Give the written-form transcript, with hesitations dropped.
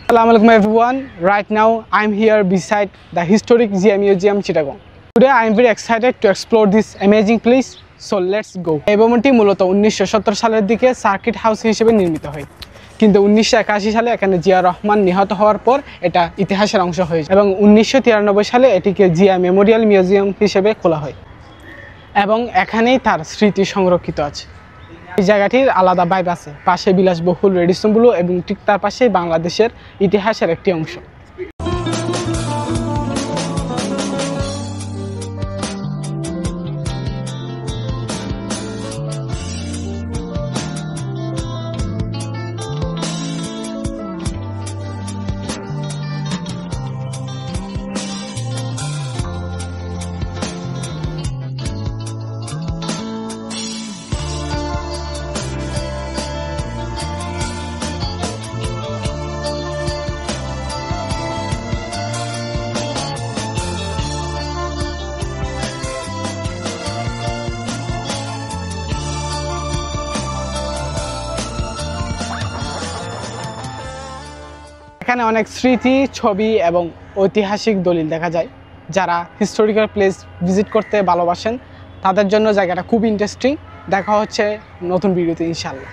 Assalamualaikum everyone. Right now I'm here beside the historic GI Museum Chittagong. Today I am very excited to explore this amazing place. So let's go. এই ভবনটি মূলত 1970 সালের দিকে circuit house হিসেবে নির্মিত হয়। কিন্তু 1981 সালে এখানে জিয়া রহমান নিহত হওয়ার পর এটা ইতিহাসের অংশ হয়েছে এবং 1993 সালে এটিকে জিয়া মেমোরিয়াল মিউজিয়াম হিসেবে খোলা হয় এবং এখানেই তার স্মৃতি সংরক্ষিত আছে। এই জায়গাটির আলাদা ভাইব আছে, পাশে বিলাসবহুল রেডিসনগুলো এবং ঠিক তার পাশেই বাংলাদেশের ইতিহাসের একটি অংশ। এখানে অনেক স্মৃতি, ছবি এবং ঐতিহাসিক দলিল দেখা যায়। যারা হিস্টোরিক্যাল প্লেস ভিজিট করতে ভালোবাসেন তাদের জন্য জায়গাটা খুব ইন্টারেস্টিং। দেখা হচ্ছে নতুন ভিডিওতে ইনশাআল্লাহ।